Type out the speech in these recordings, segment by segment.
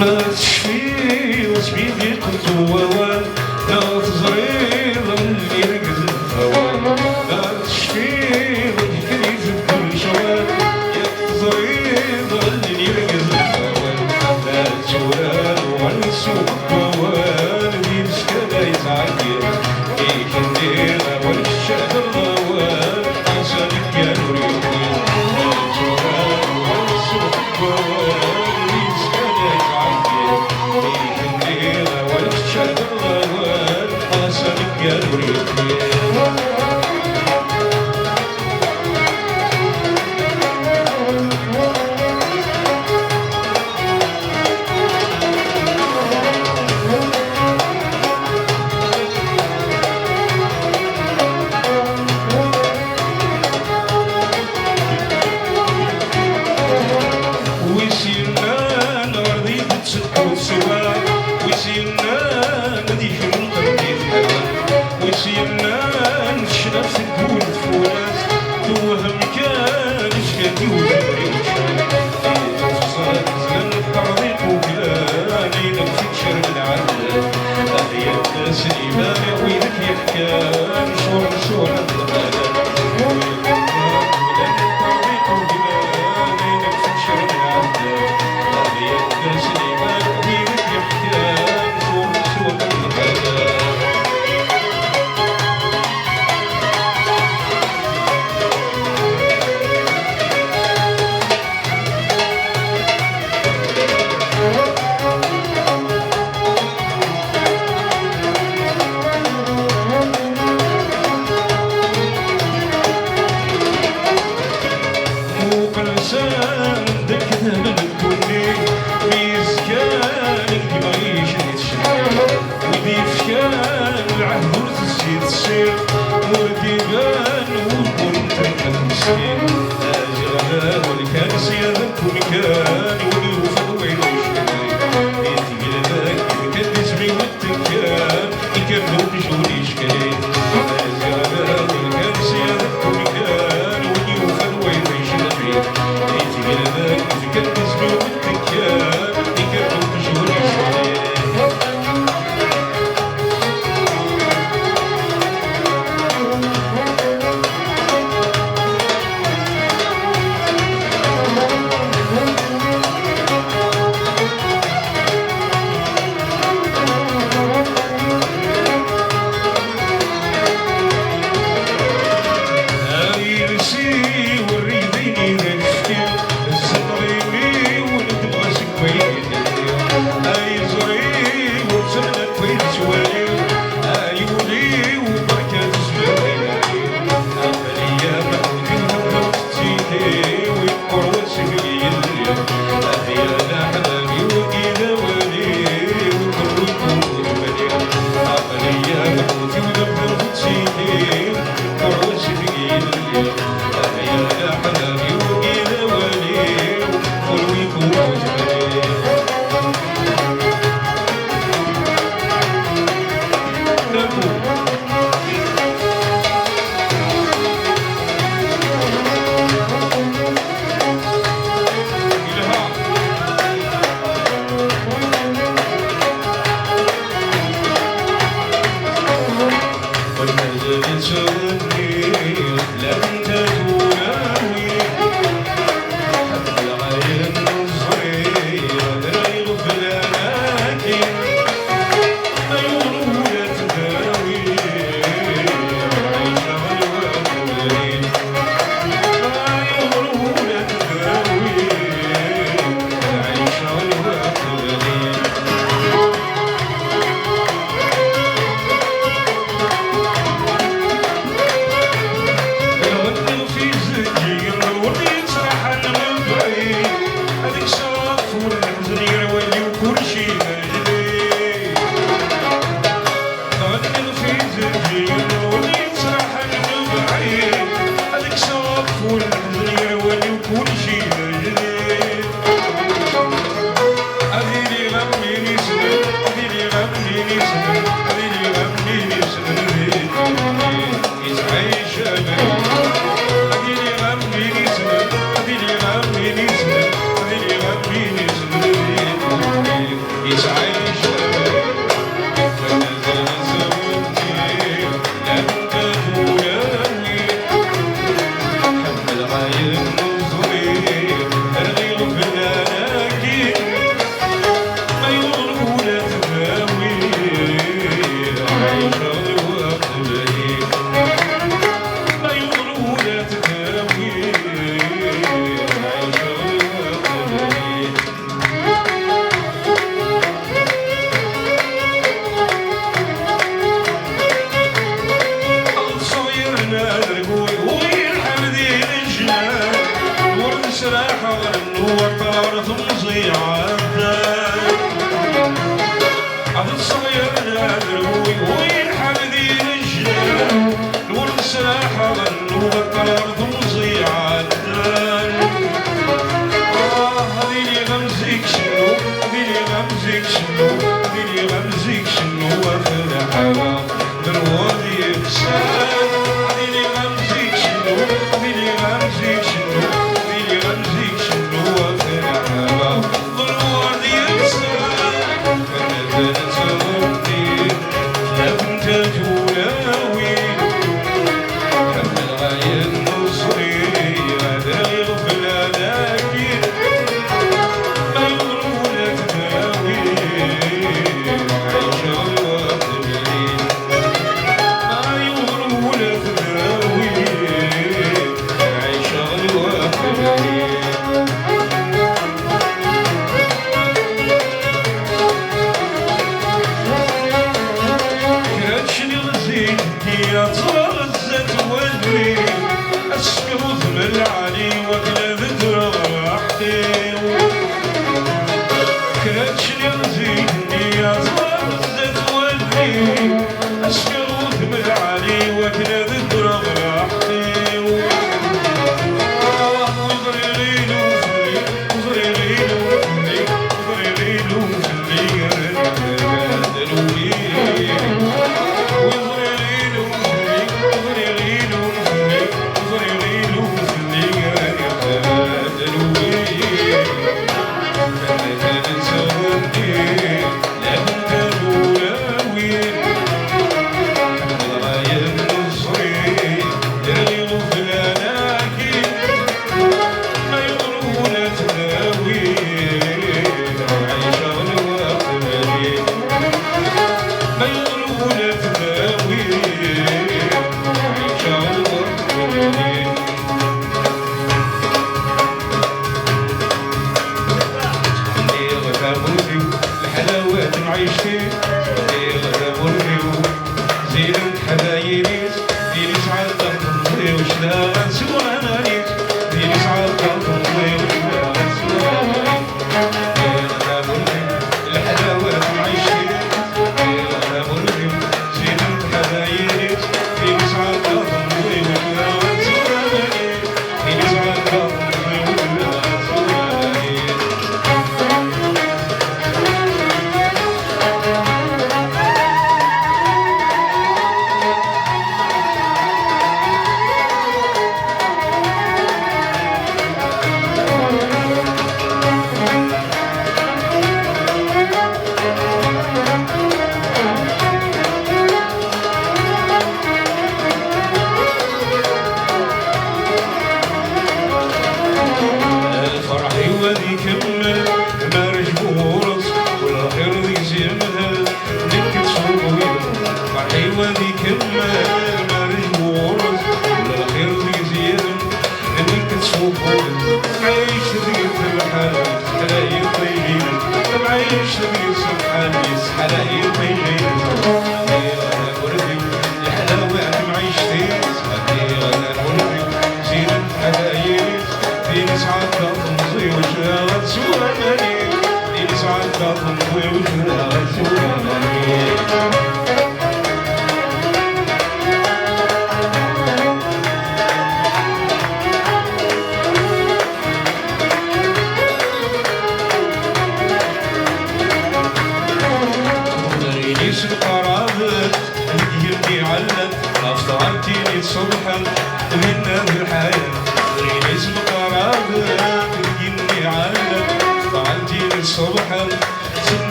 ما تشفي وتبيدي قلت ووال لا تزريض اللي رقز الهوال لا تشفي وتكري كل شوال يا تزريض اللي رقز الهوال لا تورال ونسوق ووال بيمسك لا يتعقل فيك ندير والشهد الغوال عشانك يا نور لا تورال ونسوق ووال بيمسك لا يتعقل فيك ندير والشهد الغوال الأرض مضيعة عبد الصغير نادروي وين حمدين الجنان نور الساحة غنوة الأرض مضيعة هذي لي غمزيك شنو هذي لي غمزيك شنو هذي لي غمزيك شنو وفي الحوا دروادي بسان هذي لي غمزيك شنو هذي لي غمزيك شنو هذي لي غمزيك شنو وفي الحوا دروادي بسان تزورني لا كنت جولاوي كم الغاية النصري هذا يغفل لكن ما يغرون تداوي عيشة الوطني ما يغرون تداوي عيشة الوطني يا تغزت ودري أسكب ثم العلي وكلا ذكر راحتي كراتشني غزيتني يا تغزت ودري أسكب ثم العلي وكلا ذكر راحتي وزري ليلو فلي وزري ليلو فلي وزري ليلو فلي دلوي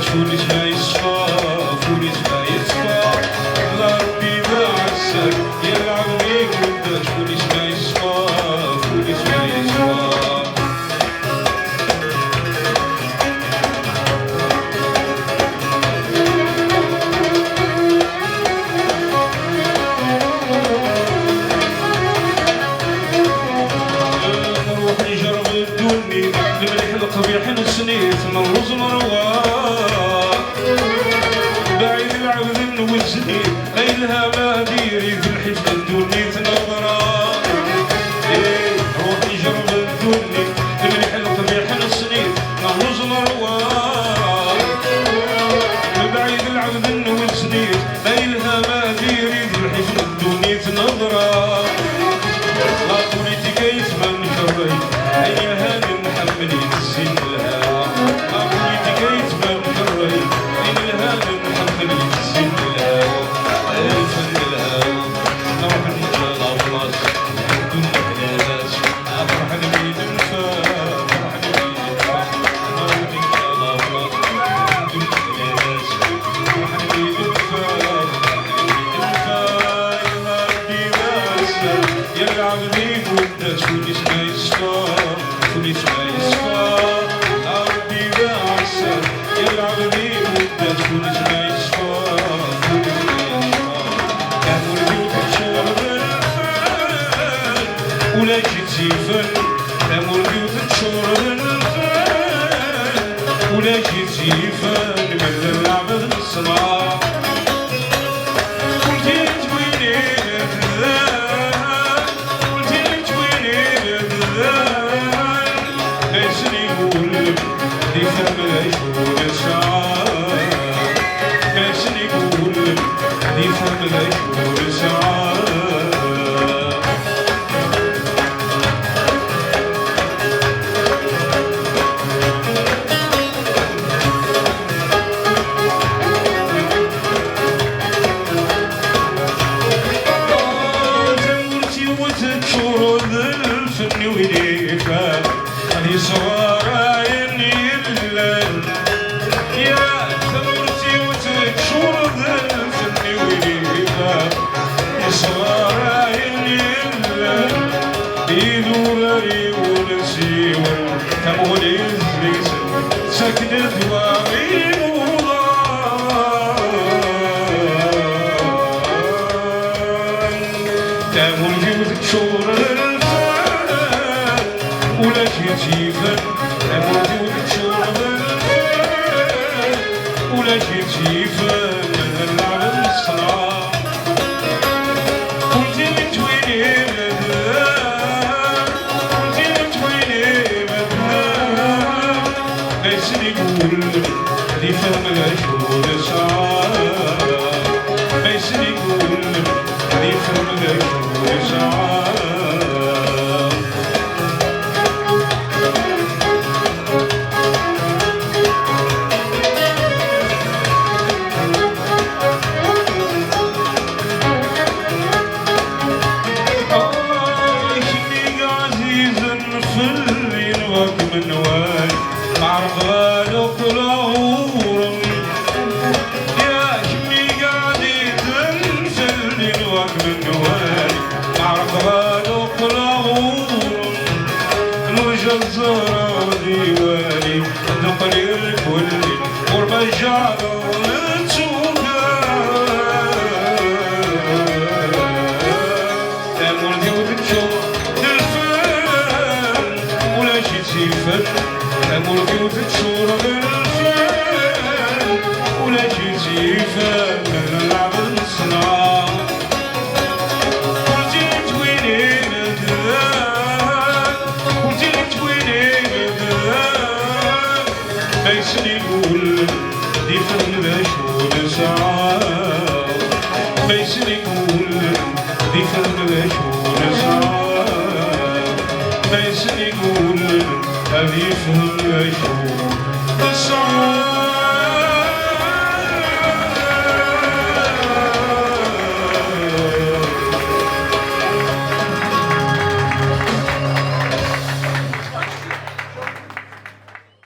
فوليس ما يصفى فوليس ما يصفى الله ربي بعسك يلعب بيك وانت فوليس ما يصفى فوليس ما يصفى نروح نجرب الدني الملح القبيح نسنيت نروز نروار بعيد العبد والزني غيلها ما ديري في الحفل الدني تنظرا نروح نجرب الدني الملح القبيح نسنيت نروز نروار بعيد العبد والزني غيلها ما ديري في الحفل الدني تنظرا لا بوليتيكا يتمنى كري أي هاني محملين ولد ما يصفى ولد ما يصفى كانوا البيوت تشور بالفن ولا جيتي فن كانوا البيوت تشور بالفن ولا جيتي فن من اللعب الصغار يفهم يشوف الصعب